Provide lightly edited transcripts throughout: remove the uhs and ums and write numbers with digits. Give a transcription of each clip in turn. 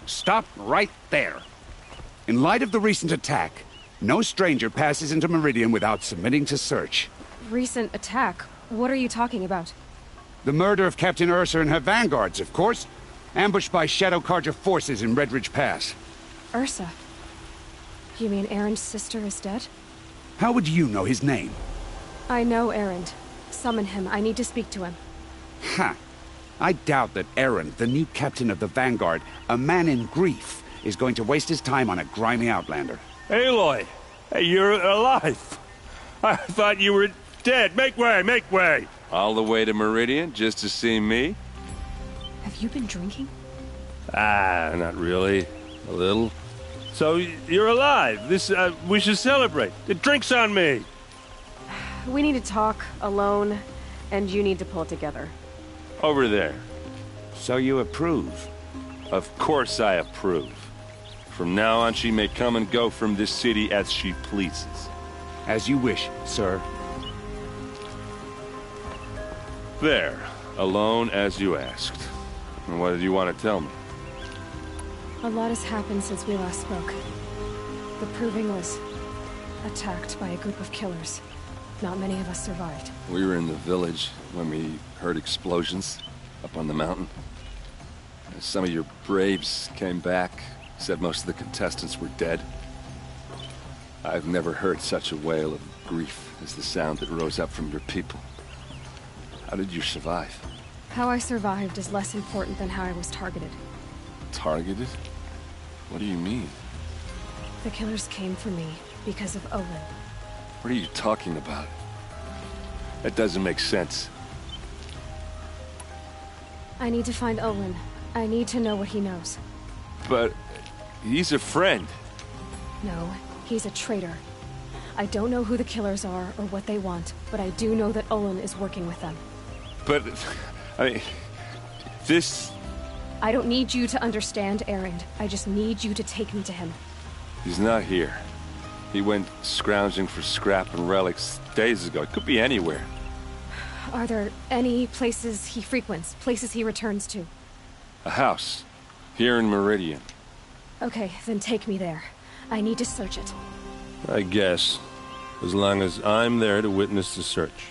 Stop right there. In light of the recent attack, no stranger passes into Meridian without submitting to search. Recent attack? What are you talking about? The murder of Captain Ursa and her vanguards, of course. Ambushed by Shadow Carja forces in Redridge Pass. Ursa? You mean Erin's sister is dead? How would you know his name? I know Erend. Summon him. I need to speak to him. Ha! I doubt that Erin, the new captain of the Vanguard, a man in grief, is going to waste his time on a grimy outlander. Aloy! Hey, you're alive! I thought you were dead. Make way, make way! All the way to Meridian just to see me? Have you been drinking? Ah, not really. A little. So, you're alive. We should celebrate. The drink's on me. We need to talk, alone, and you need to pull it together. Over there. So you approve? Of course I approve. From now on, she may come and go from this city as she pleases. As you wish, sir. There. Alone as you asked. And what did you want to tell me? A lot has happened since we last spoke. The Proving was attacked by a group of killers. Not many of us survived. We were in the village when we heard explosions up on the mountain. Some of your braves came back, said most of the contestants were dead. I've never heard such a wail of grief as the sound that rose up from your people. How did you survive? How I survived is less important than how I was targeted. Targeted? What do you mean? The killers came for me because of Olin. What are you talking about? That doesn't make sense. I need to find Olin. I need to know what he knows. But he's a friend. No, he's a traitor. I don't know who the killers are or what they want, but I do know that Olin is working with them. But, I mean, this... I don't need you to understand Erend. I just need you to take me to him. He's not here. He went scrounging for scrap and relics days ago. It could be anywhere. Are there any places he frequents? Places he returns to? A house. Here in Meridian. Okay, then take me there. I need to search it. I guess. As long as I'm there to witness the search.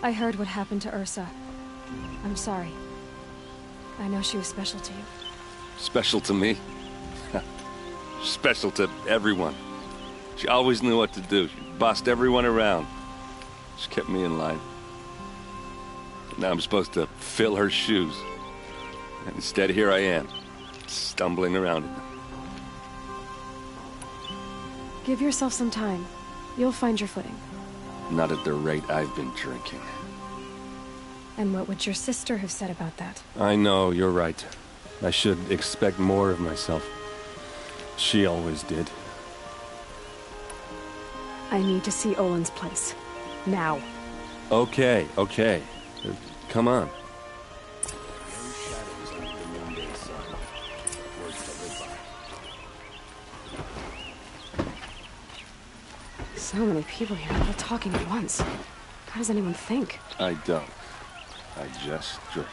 I heard what happened to Ursa. I'm sorry. I know she was special to you. Special to me? Special to everyone. She always knew what to do. She bossed everyone around. She kept me in line. Now I'm supposed to fill her shoes. And instead, here I am, stumbling around in them. Give yourself some time. You'll find your footing. Not at the rate I've been drinking. And what would your sister have said about that? I know, you're right. I should expect more of myself. She always did. I need to see Olin's place. Now. Okay, okay. Come on. So many people here, all talking at once. How does anyone think? I don't. I just drink.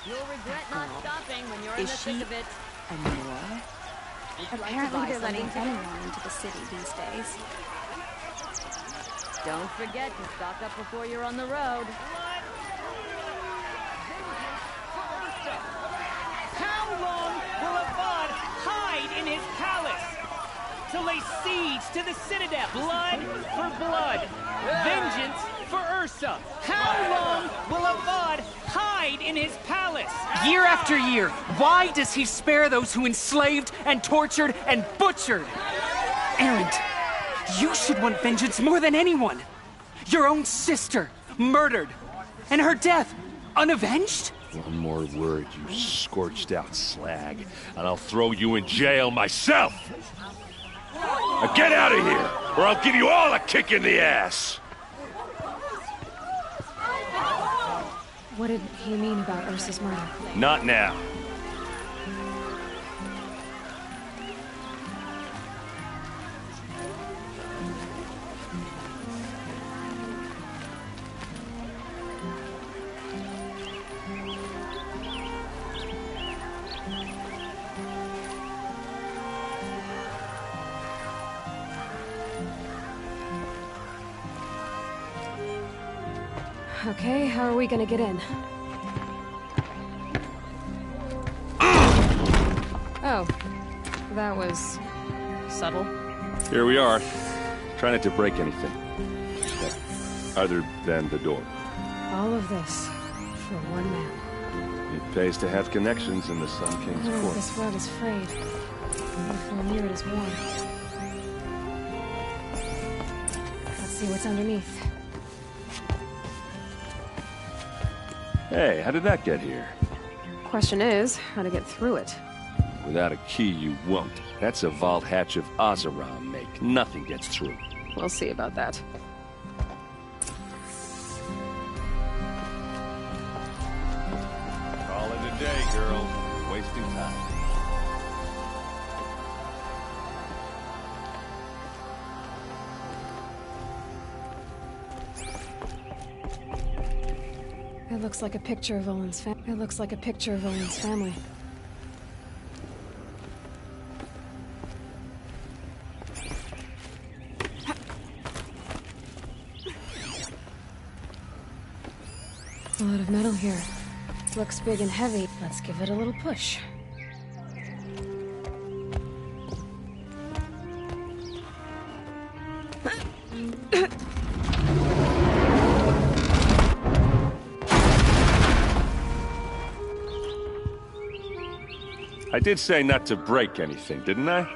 You'll regret not stopping when you're in the thick of it. Apparently they're letting anyone into the city these days. Don't forget to stock up before you're on the road. How long will Avad hide in his palace? To lay siege to the Citadel. Blood for blood. Vengeance for Ursa. How long will Avad hide in his palace? Year after year, why does he spare those who enslaved and tortured and butchered? Erend, you should want vengeance more than anyone. Your own sister, murdered. And her death, unavenged? One more word, you scorched out slag, and I'll throw you in jail myself! Now get out of here, or I'll give you all a kick in the ass! What did he mean about Ursa's murder? Not now. Okay, how are we gonna get in? Oh, that was subtle. Here we are. Try not to break anything. Other than the door. All of this for one man. It pays to have connections in the Sun King's Oh, court. this rug is frayed. Therefore, near it is warm. Let's see what's underneath. Hey, how did that get here? Question is, how to get through it. Without a key, you won't. That's a vault hatch of Oseram make. Nothing gets through. We'll see about that. Call it a day, girl. Wasting time. It looks like a picture of Olin's family. A lot of metal here. Looks big and heavy. Let's give it a little push. I did say not to break anything, didn't I?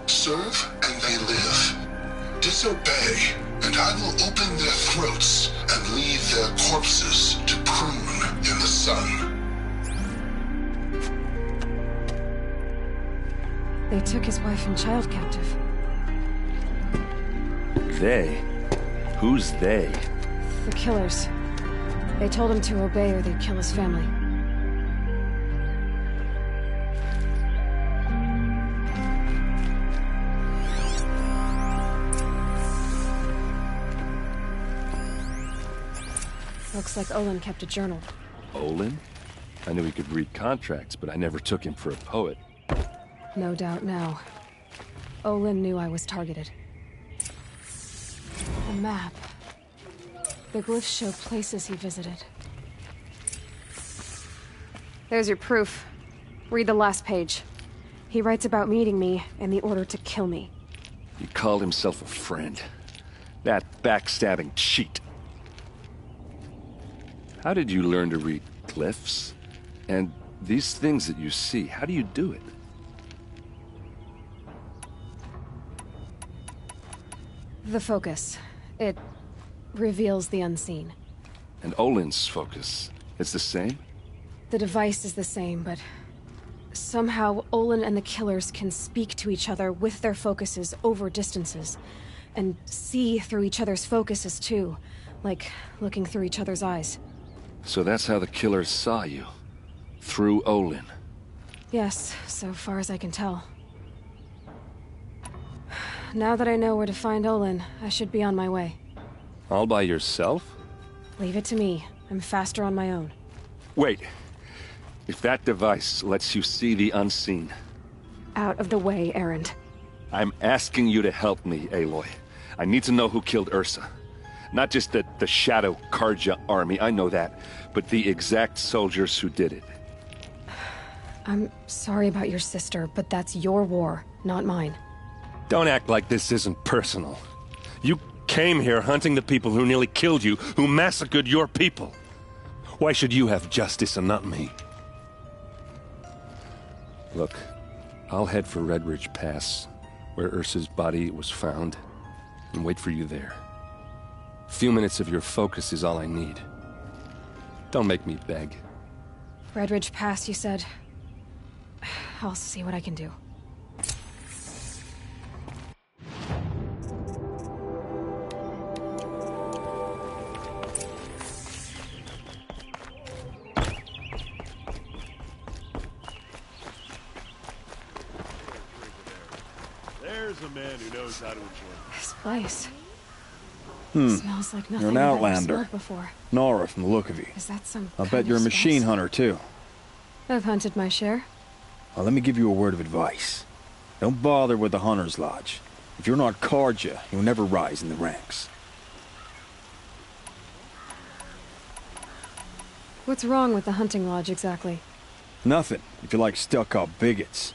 Serve and they live. Disobey, and I will open their throats and leave their corpses to prune in the sun. They took his wife and child captive. They? Who's they? The killers. They told him to obey or they'd kill his family. Looks like Olin kept a journal. Olin? I knew he could read contracts, but I never took him for a poet. No doubt now. Olin knew I was targeted. A map. The glyphs show places he visited. There's your proof. Read the last page. He writes about meeting me and the order to kill me. He called himself a friend. That backstabbing cheat. How did you learn to read glyphs? And these things that you see, how do you do it? The focus. It reveals the unseen. And Olin's focus, it's the same? The device is the same, but somehow Olin and the killers can speak to each other with their focuses over distances. And see through each other's focuses too, like looking through each other's eyes. So that's how the killers saw you? Through Olin? Yes, so far as I can tell. Now that I know where to find Olin, I should be on my way. All by yourself? Leave it to me. I'm faster on my own. Wait. If that device lets you see the unseen... Out of the way, Erend. I'm asking you to help me, Aloy. I need to know who killed Ursa. Not just the Shadow Karja army, I know that, but the exact soldiers who did it. I'm sorry about your sister, but that's your war, not mine. Don't act like this isn't personal. You came here hunting the people who nearly killed you, who massacred your people. Why should you have justice and not me? Look, I'll head for Red Ridge Pass, where Ursa's body was found, and wait for you there. A few minutes of your focus is all I need. Don't make me beg. Red Ridge Pass, you said? I'll see what I can do. There's a man who knows how to enjoy it. This place. Smells like nothing You're an I've ever outlander. smelled before. Nora from the look of you. Is that some I'll kind bet of you're a machine spice? hunter, too. I've hunted my share. Well, let me give you a word of advice. Don't bother with the Hunter's Lodge. If you're not Karja, you'll never rise in the ranks. What's wrong with the hunting lodge, exactly? Nothing, if you like stuck-up bigots.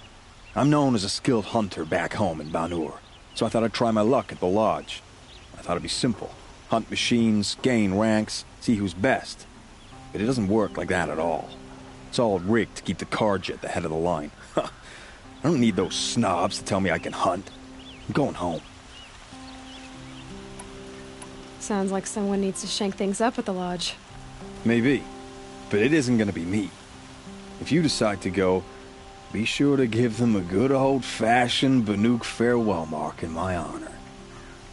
I'm known as a skilled hunter back home in Banur, so I thought I'd try my luck at the lodge. I thought it'd be simple. Hunt machines, gain ranks, see who's best. But it doesn't work like that at all. It's all rigged to keep the Karja at the head of the line. I don't need those snobs to tell me I can hunt. I'm going home. Sounds like someone needs to shank things up at the lodge. Maybe. But it isn't gonna be me. If you decide to go, be sure to give them a good old-fashioned Banuk farewell mark in my honor.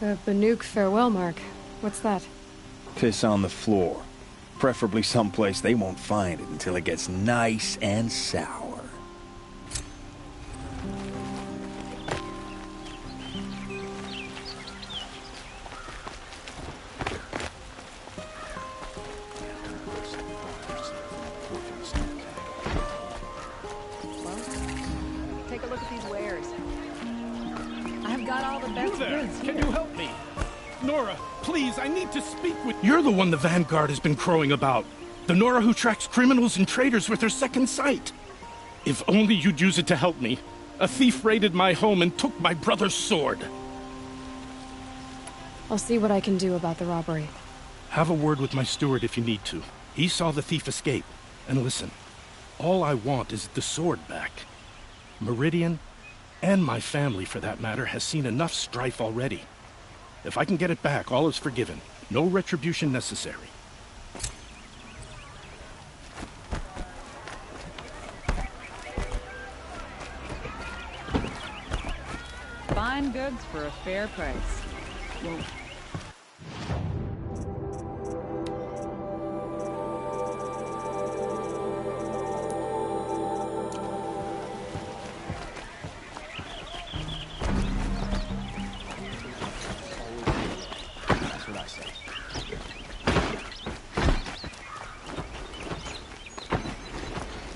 A Banuk farewell mark. What's that? Piss on the floor. Preferably someplace they won't find it until it gets nice and sour. Take a look at these wares. I've got all the best You there? goods Can here. you help me? Nora, please, I need to speak with... You're the one the Vanguard has been crowing about. The Nora who tracks criminals and traitors with her second sight. If only you'd use it to help me. A thief raided my home and took my brother's sword. I'll see what I can do about the robbery. Have a word with my steward if you need to. He saw the thief escape. And listen, all I want is the sword back. Meridian, and my family for that matter, has seen enough strife already. If I can get it back, all is forgiven. No retribution necessary. Fine goods for a fair price. Well, That's what I say.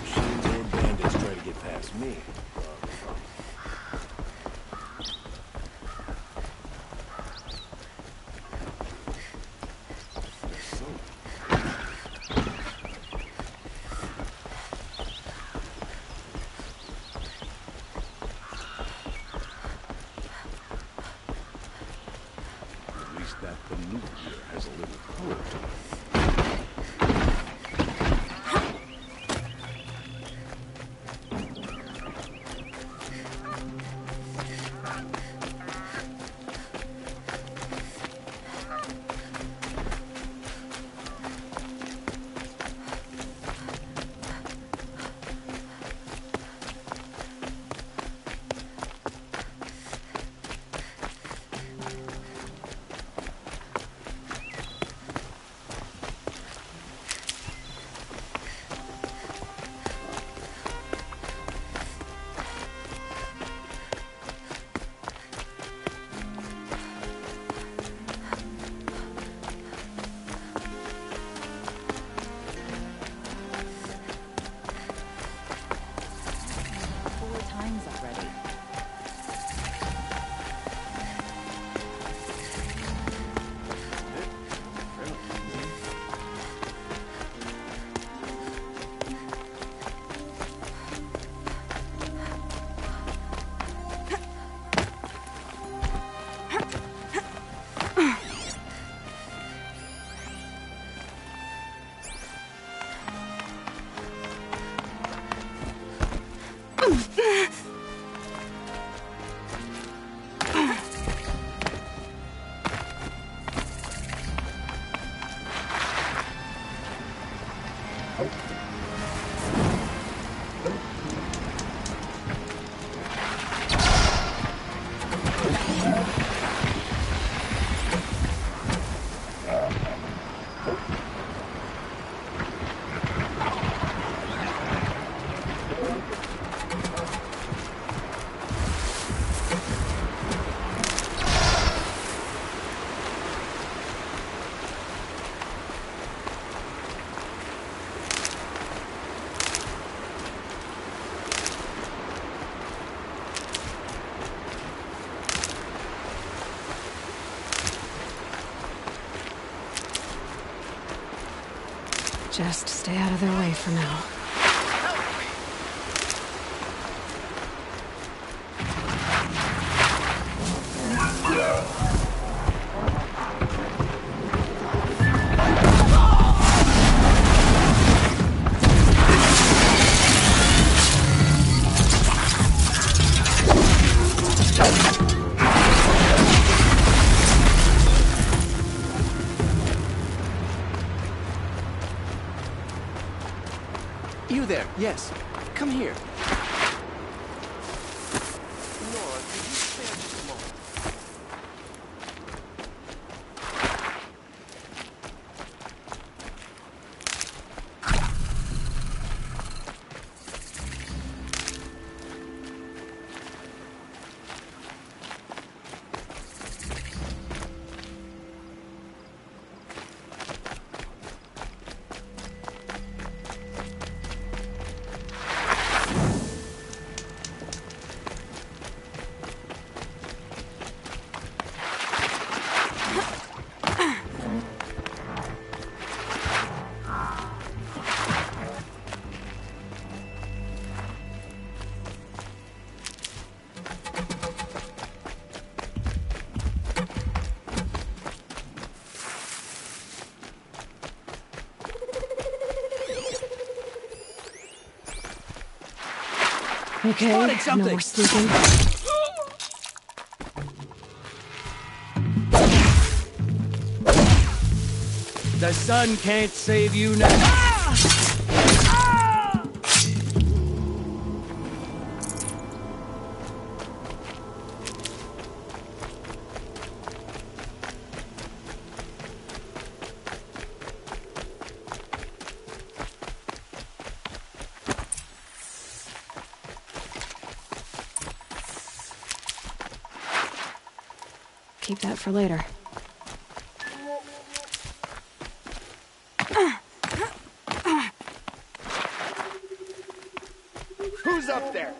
Machines and bandits try to get past me. At least that Banuk here has a little color to it. Just stay out of their way for now. You there, yes. Come here. Okay, no more sleeping. The sun can't save you now. Keep that for later. Who's up there?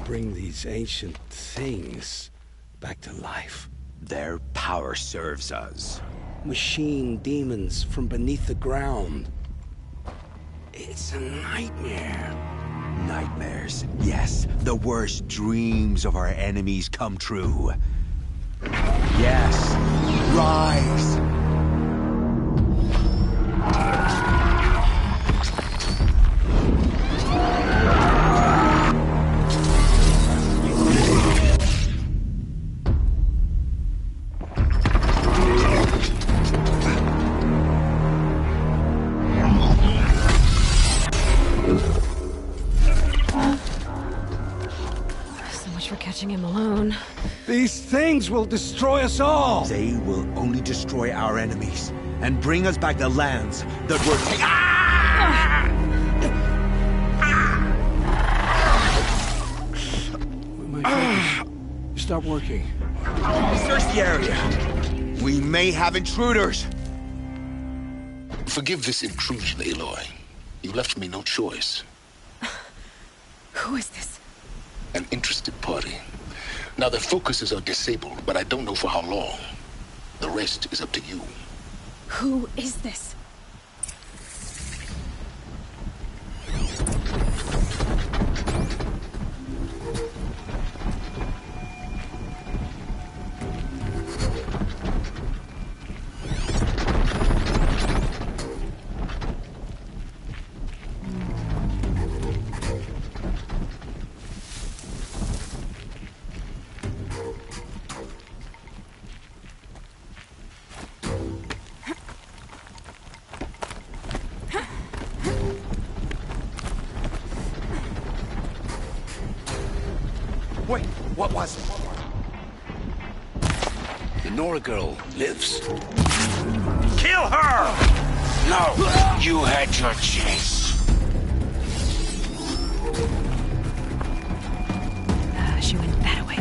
Bring these ancient things back to life. Their power serves us. Machine demons from beneath the ground. It's a nightmare. Nightmares, yes. The worst dreams of our enemies come true. Yes. Rise! Him alone. These things will destroy us all! They will only destroy our enemies and bring us back the lands that were taken. Ah! My focus. Stop working. Search the area. We may have intruders. Forgive this intrusion, Aloy. You left me no choice. Who is this? An interested party. Now their focuses are disabled, but I don't know for how long. The rest is up to you. Who is this? Wait, what was it? The Nora girl lives. Kill her! No! You had your chance. She went that way.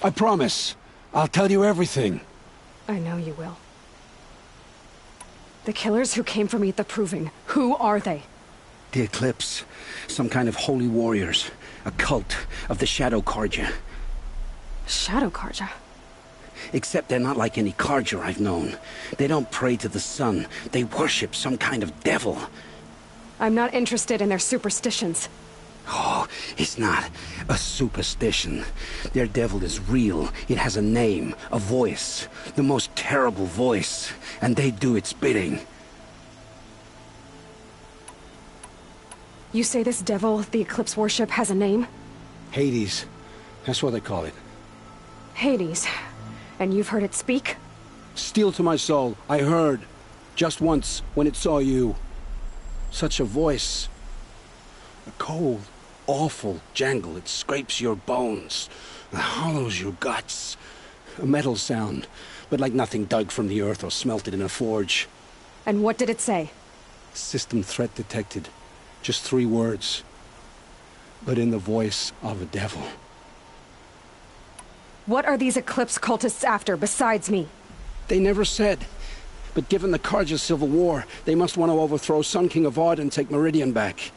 I promise. I'll tell you everything. I know you will. The killers who came for me at the Proving, who are they? The Eclipse. Some kind of holy warriors. A cult of the Shadow Carja. Shadow Carja? Except they're not like any Carja I've known. They don't pray to the sun. They worship some kind of devil. I'm not interested in their superstitions. Oh, it's not a superstition. Their devil is real. It has a name, a voice. The most terrible voice. And they do its bidding. You say this devil the Eclipse worship has a name? Hades. That's what they call it. Hades. And you've heard it speak? Steel to my soul. I heard. Just once, when it saw you. Such a voice. A cold, awful jangle. It scrapes your bones. It hollows your guts. A metal sound, but like nothing dug from the earth or smelted in a forge. And what did it say? System threat detected. Just 3 words. But in the voice of a devil. What are these Eclipse cultists after, besides me? They never said. But given the Carja civil war, they must want to overthrow Sun King Avad and take Meridian back.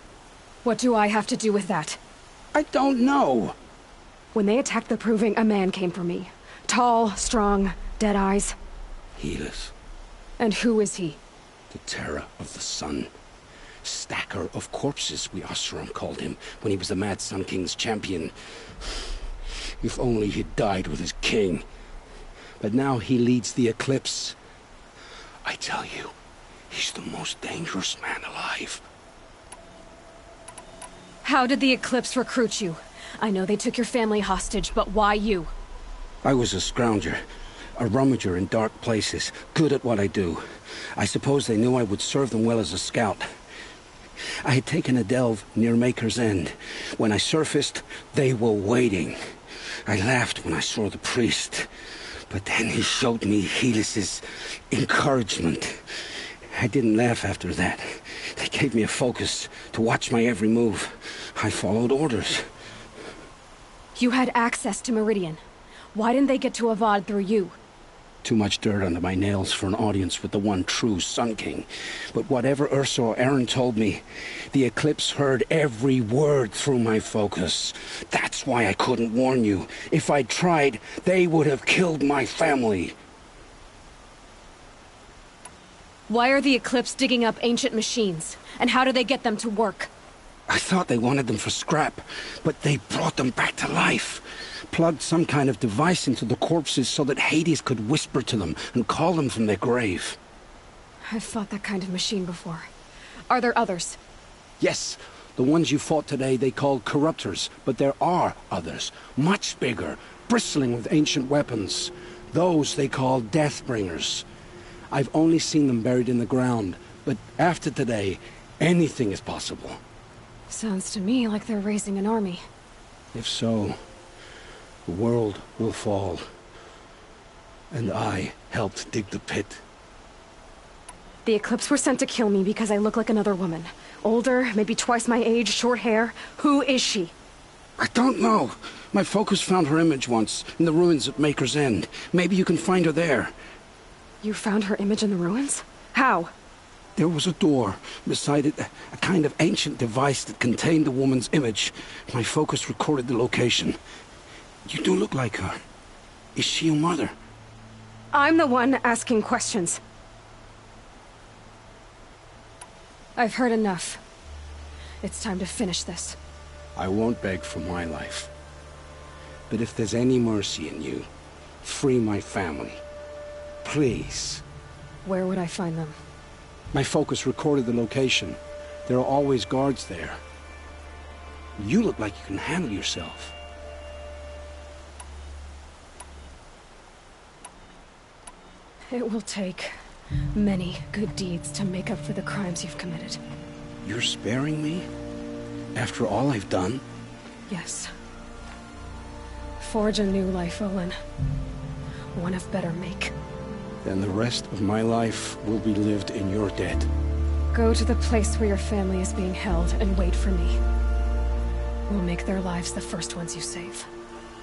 What do I have to do with that? I don't know. When they attacked the Proving, a man came for me. Tall, strong, dead eyes. Helis. And who is he? The terror of the sun. Stacker of corpses, we Oseram called him, when he was the Mad Sun King's champion. If only he'd died with his king. But now he leads the Eclipse. I tell you, he's the most dangerous man alive. How did the Eclipse recruit you? I know they took your family hostage, but why you? I was a scrounger, a rummager in dark places, good at what I do. I suppose they knew I would serve them well as a scout. I had taken a delve near Maker's End. When I surfaced, they were waiting. I laughed when I saw the priest, but then he showed me Helis's encouragement. I didn't laugh after that. They gave me a focus to watch my every move. I followed orders. You had access to Meridian. Why didn't they get to Avad through you? Too much dirt under my nails for an audience with the one true Sun King. But whatever Ursa or Aaron told me, the Eclipse heard every word through my focus. That's why I couldn't warn you. If I'd tried, they would have killed my family. Why are the Eclipse digging up ancient machines? And how do they get them to work? I thought they wanted them for scrap, but they brought them back to life. Plugged some kind of device into the corpses so that Hades could whisper to them and call them from their grave. I've fought that kind of machine before. Are there others? Yes, the ones you fought today they called corruptors, but there are others, much bigger, bristling with ancient weapons. Those they call Deathbringers. I've only seen them buried in the ground, but after today, anything is possible. Sounds to me like they're raising an army. If so, the world will fall. And I helped dig the pit. The Eclipse were sent to kill me because I look like another woman. Older, maybe twice my age, short hair. Who is she? I don't know. My focus found her image once, in the ruins at Maker's End. Maybe you can find her there. You found her image in the ruins? How? There was a door. Beside it, a kind of ancient device that contained the woman's image. My focus recorded the location. You do look like her. Is she your mother? I'm the one asking questions. I've heard enough. It's time to finish this. I won't beg for my life. But if there's any mercy in you, free my family. Please. Where would I find them? My focus recorded the location. There are always guards there. You look like you can handle yourself. It will take many good deeds to make up for the crimes you've committed. You're sparing me? After all I've done? Yes. Forge a new life, Olin. One of better make. Then the rest of my life will be lived in your debt. Go to the place where your family is being held and wait for me. We'll make their lives the first ones you save.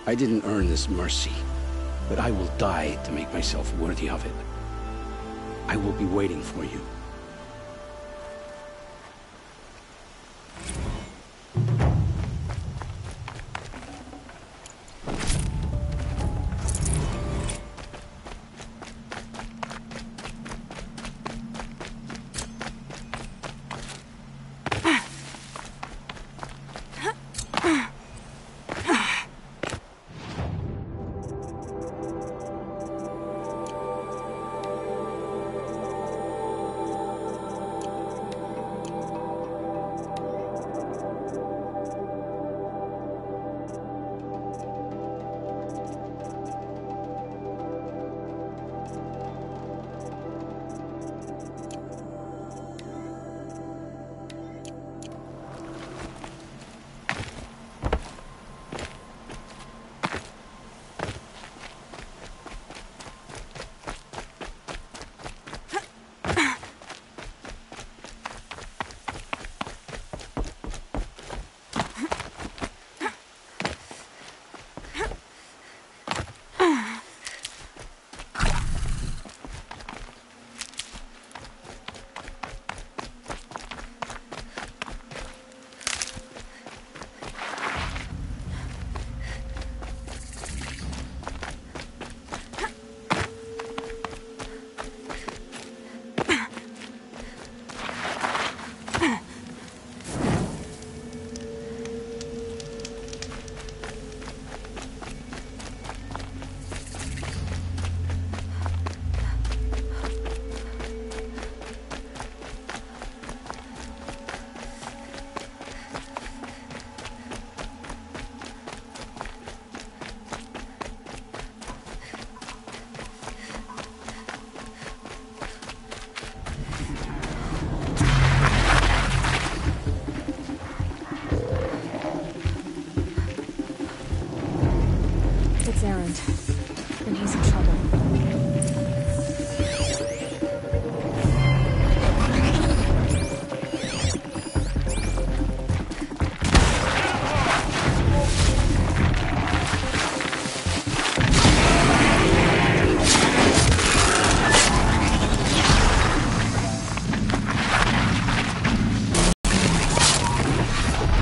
I didn't earn this mercy, but I will die to make myself worthy of it. I will be waiting for you. Errand, and he's in trouble.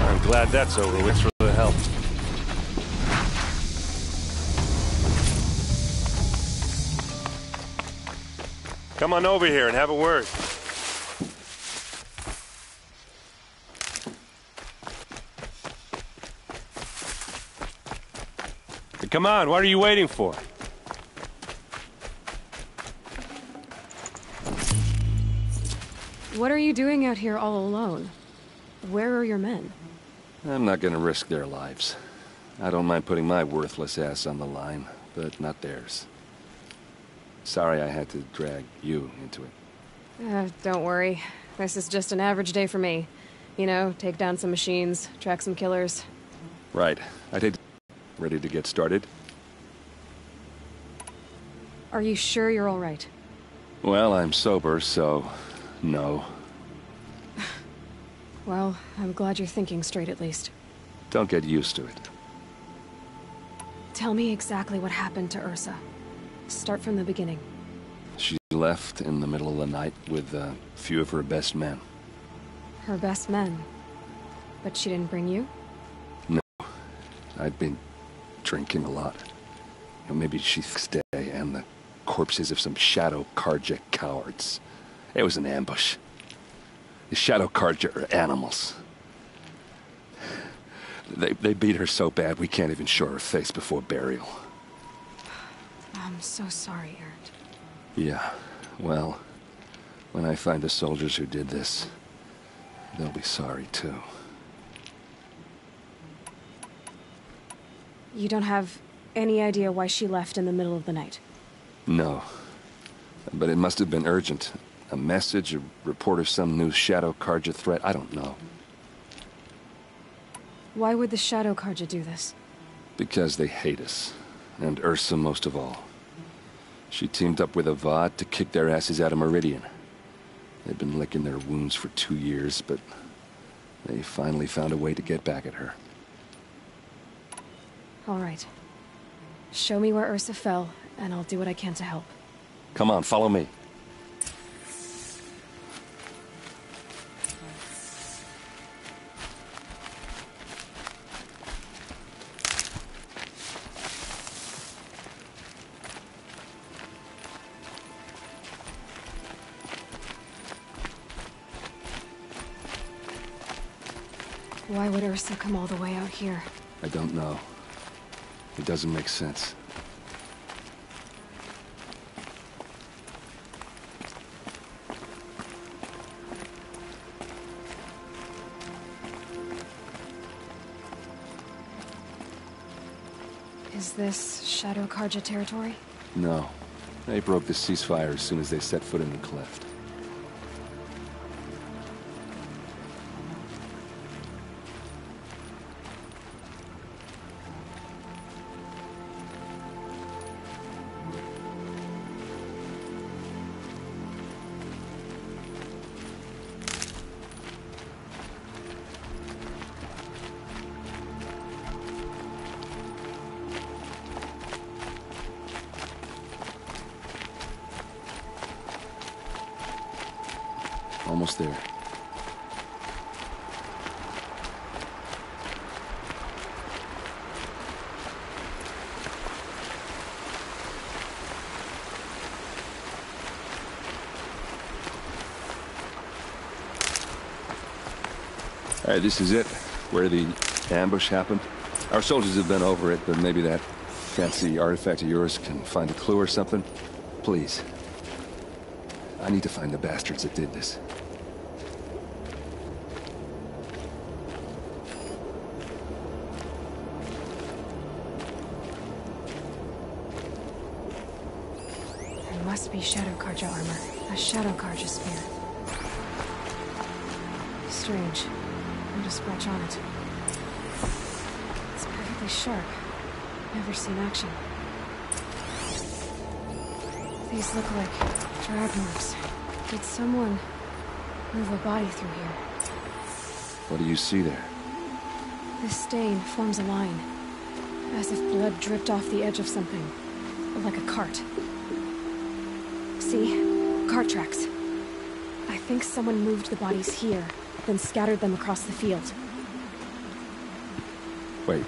I'm glad that's over with. For the help. Come on over here and have a word. Come on, what are you waiting for? What are you doing out here all alone? Where are your men? I'm not gonna risk their lives. I don't mind putting my worthless ass on the line, but not theirs. Sorry I had to drag you into it. Don't worry. This is just an average day for me. You know, take down some machines, track some killers. Right. Ready to get started? Are you sure you're all right? Well, I'm sober, so no. Well, I'm glad you're thinking straight at least. Don't get used to it. Tell me exactly what happened to Ursa. Start from the beginning. She left in the middle of the night with a few of her best men. Her best men? But she didn't bring you? No. I'd been drinking a lot. Maybe she'd stay and the corpses of some Shadow Karja cowards. It was an ambush. The Shadow Karja are animals. They beat her so bad we can't even show her face before burial. I'm so sorry, Errand. Yeah, well, when I find the soldiers who did this, they'll be sorry too. You don't have any idea why she left in the middle of the night? No. But it must have been urgent. A message, a report of some new Shadow Karja threat, I don't know. Why would the Shadow Karja do this? Because they hate us. And Ursa most of all. She teamed up with Avad to kick their asses out of Meridian. They'd been licking their wounds for 2 years, but they finally found a way to get back at her. All right. Show me where Ursa fell, and I'll do what I can to help. Come on, follow me. Why would Ursa come all the way out here? I don't know. It doesn't make sense. Is this Shadow Karja territory? No. They broke the ceasefire as soon as they set foot in the cleft. Almost there. All right, this is it, where the ambush happened. Our soldiers have been over it, but maybe that fancy artifact of yours can find a clue or something. Please. I need to find the bastards that did this. There must be Shadow Karja armor. A Shadow Karja spear. Strange. Not a scratch on it. It's perfectly sharp. Never seen action. These look like drag marks. Did someone move a body through here? What do you see there? This stain forms a line, as if blood dripped off the edge of something, like a cart. See? Cart tracks. I think someone moved the bodies here, then scattered them across the field. Wait.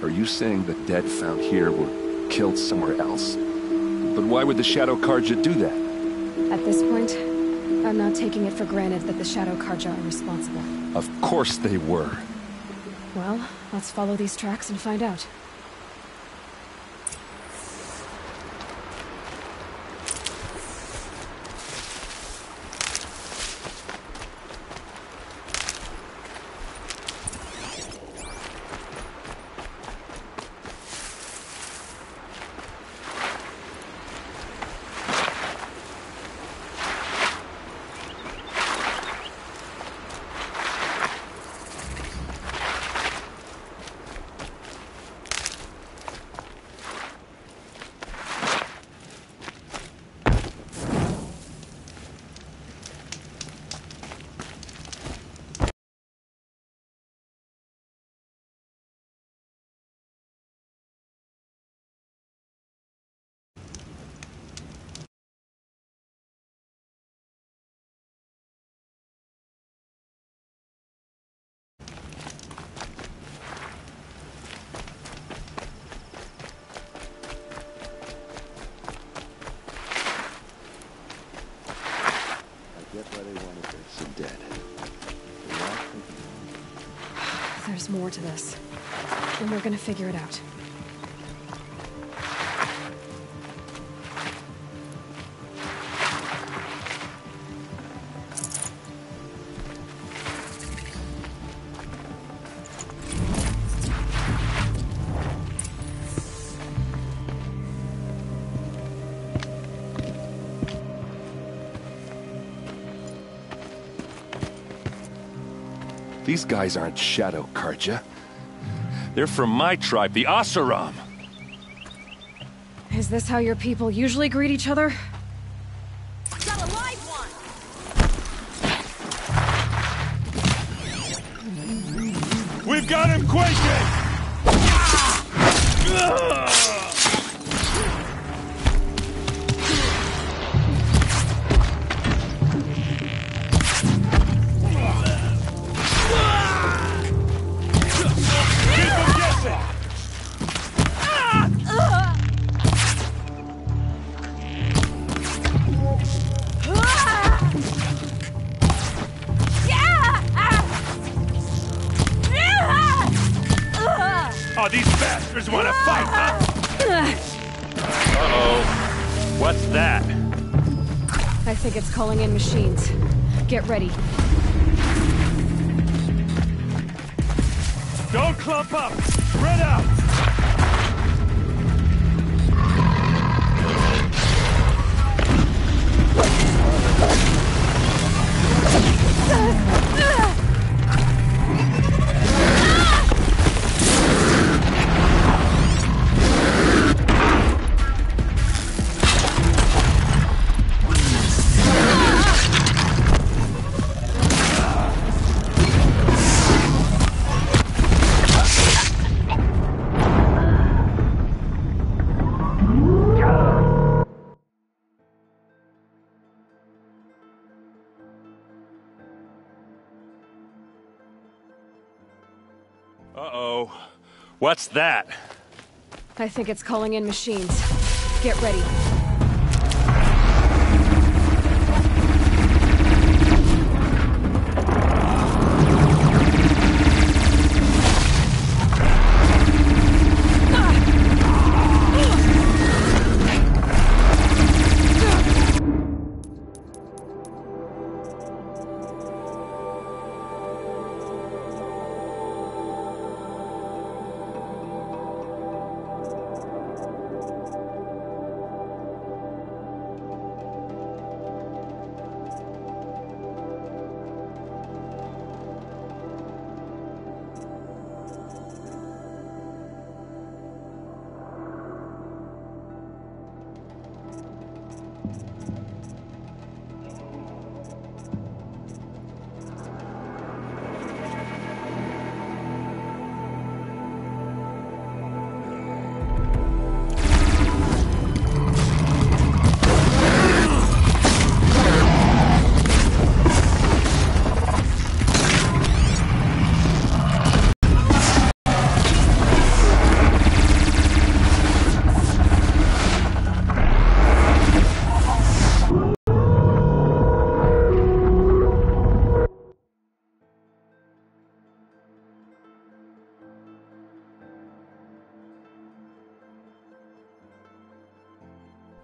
Are you saying the dead found here were killed somewhere else? But why would the Shadow Karja do that? At this point, I'm not taking it for granted that the Shadow Karja are responsible. Of course they were. Well, let's follow these tracks and find out. There's more to this, and we're gonna figure it out. These guys aren't Shadow Karja. They're from my tribe, the Asuram. Is this how your people usually greet each other? Got a live one! We've got him, Quaking! Motherfuckers want to fight, huh? Uh-oh. What's that? I think it's calling in machines. Get ready. Don't clump up! Spread out! Uh-oh. What's that? I think it's calling in machines. Get ready.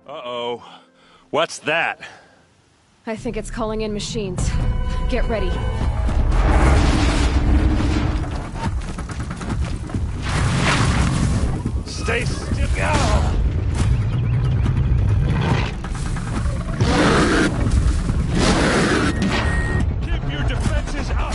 Uh-oh. What's that? I think it's calling in machines. Get ready. Stay still. Go! Keep your defenses up!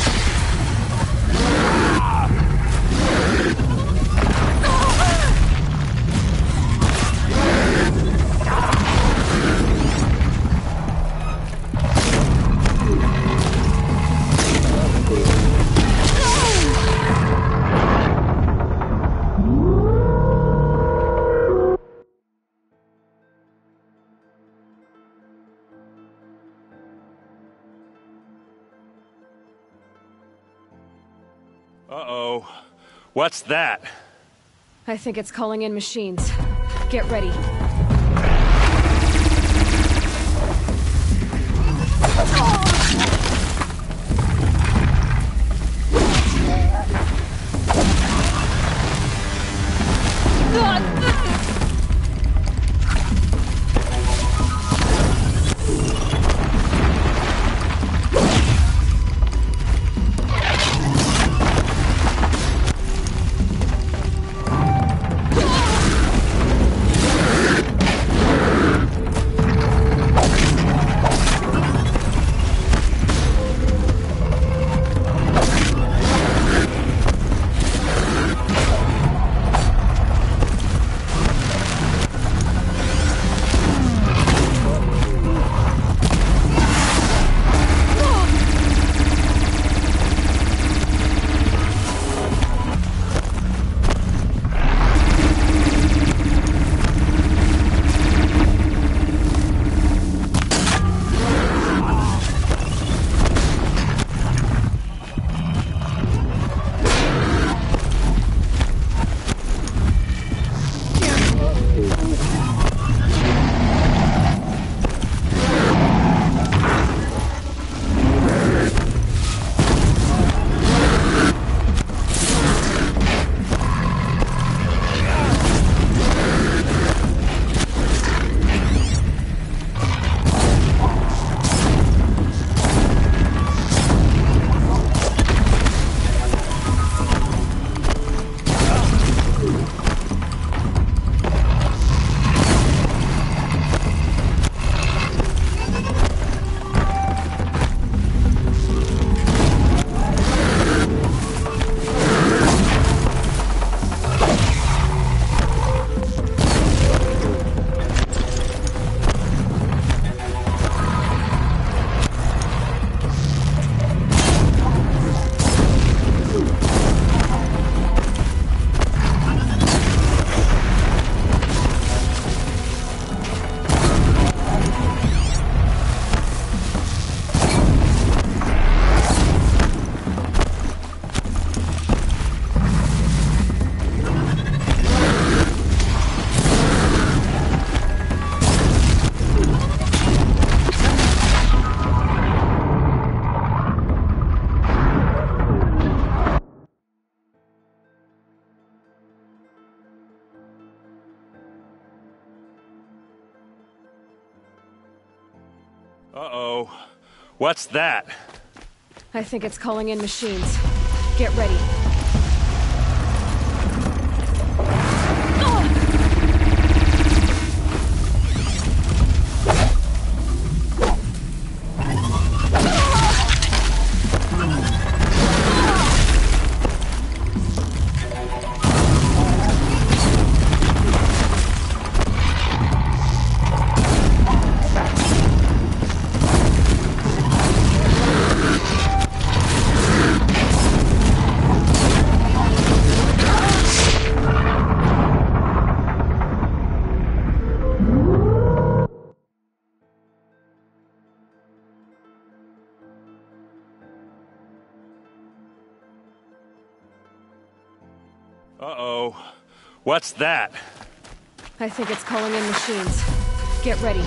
Uh-oh. What's that? I think it's calling in machines. Get ready. Uh-oh. What's that? I think it's calling in machines. Get ready. Uh-oh. What's that? I think it's calling in machines. Get ready.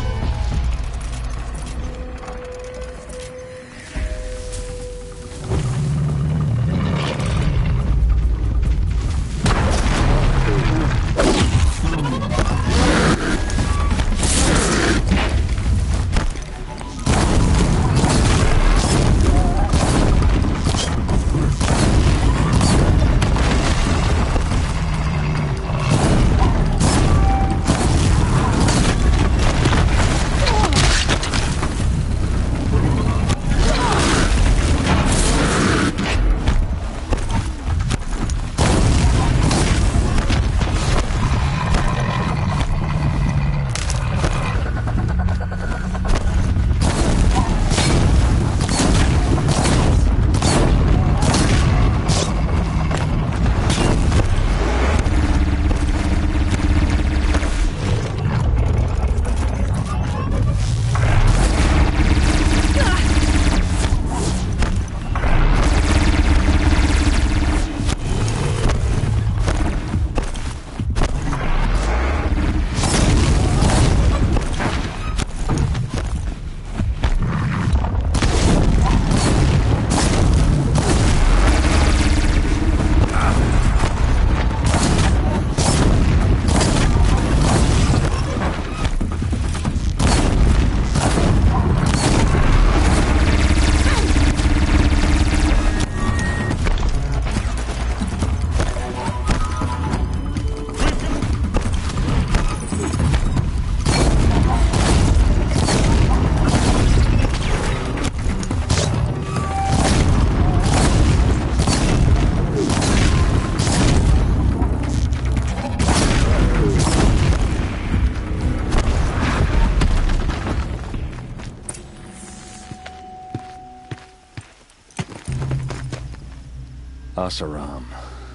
Asaram,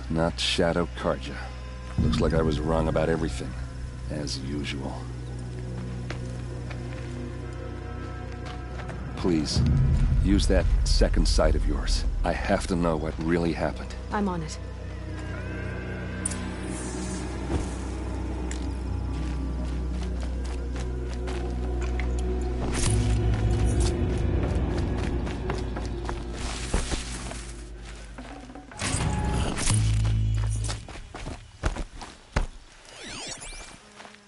not Shadow Karja. Looks like I was wrong about everything, as usual. Please, use that second sight of yours. I have to know what really happened. I'm on it.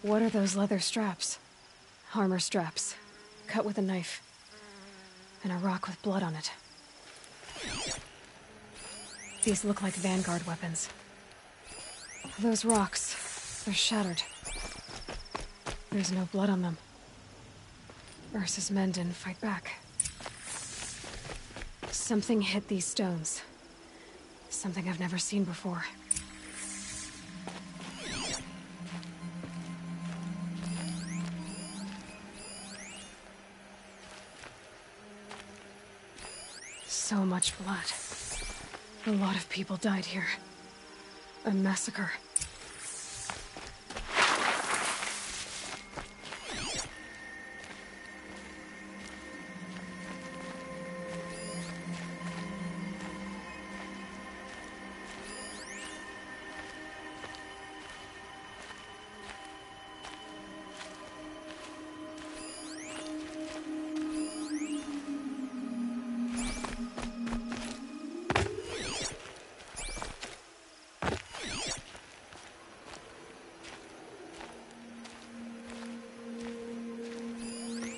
What are those leather straps? Armor straps, cut with a knife. And a rock with blood on it. These look like Vanguard weapons. Those rocks, they're shattered. There's no blood on them. Ursa's men didn't fight back. Something hit these stones. Something I've never seen before. So much blood. A lot of people died here. A massacre.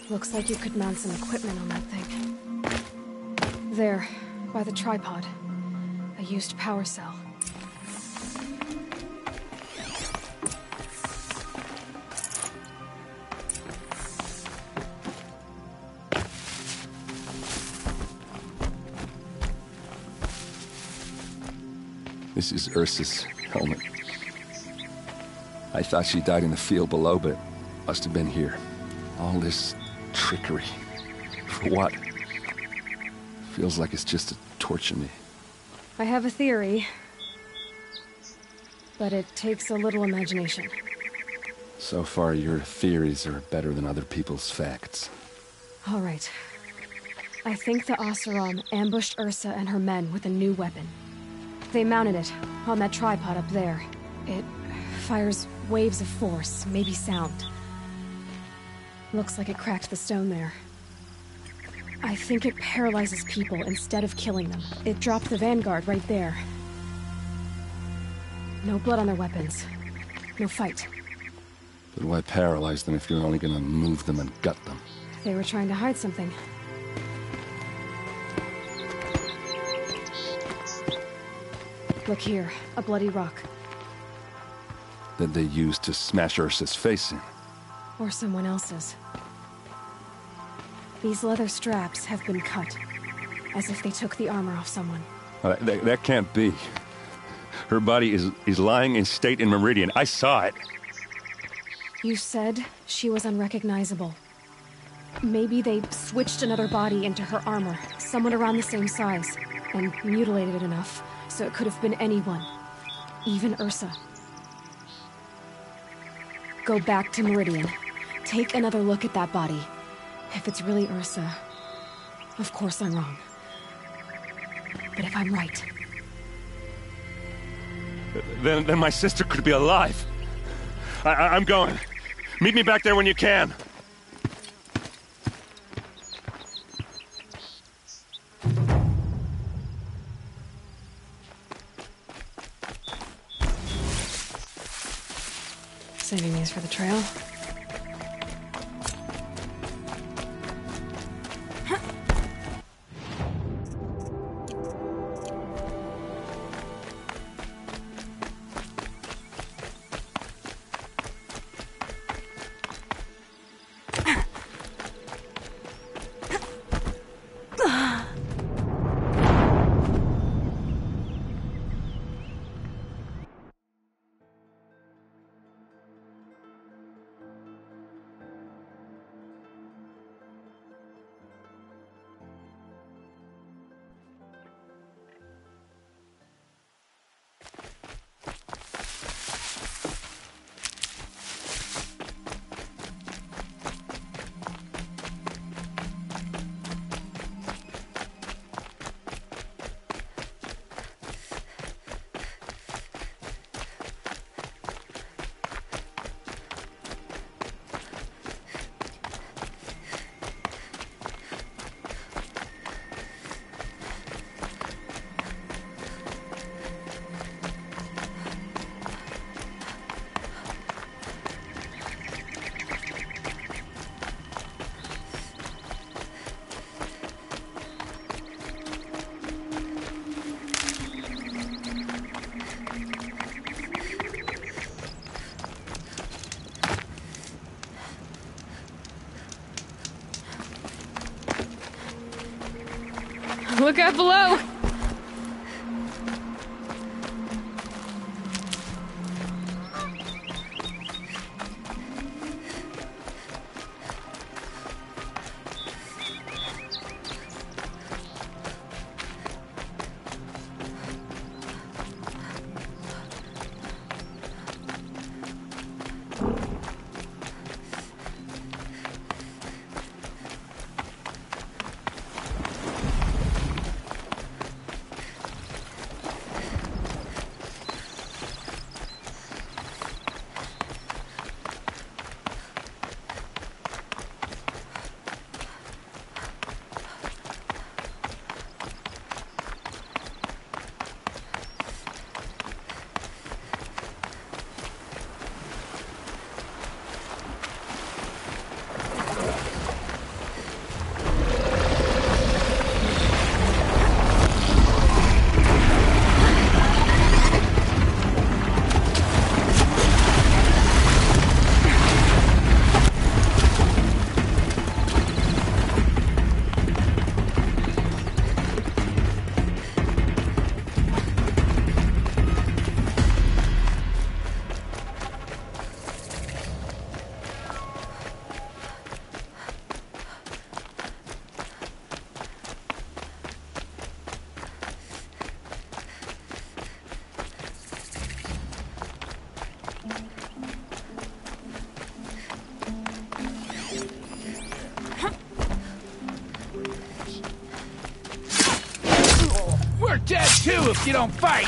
Looks like you could mount some equipment on that thing. There, by the tripod. A used power cell. This is Ursa's helmet. I thought she died in the field below, but must have been here. All this trickery. For what? Feels like it's just to torture me. I have a theory, but it takes a little imagination. So far, your theories are better than other people's facts. All right. I think the Oseram ambushed Ursa and her men with a new weapon. They mounted it on that tripod up there. It fires waves of force, maybe sound. Looks like it cracked the stone there. I think it paralyzes people instead of killing them. It dropped the vanguard right there. No blood on their weapons. No fight. But why paralyze them if you're only gonna move them and gut them? They were trying to hide something. Look here, a bloody rock. That they used to smash Ursa's face in. Or someone else's. These leather straps have been cut, as if they took the armor off someone. That can't be. Her body is lying in state in Meridian. I saw it. You said she was unrecognizable. Maybe they switched another body into her armor, someone around the same size, and mutilated it enough so it could have been anyone. Even Ursa. Go back to Meridian. Take another look at that body. If it's really Ursa, of course I'm wrong. But if I'm right... Then my sister could be alive. I'm going. Meet me back there when you can. Saving these for the trail. Look out below! too if you don't fight!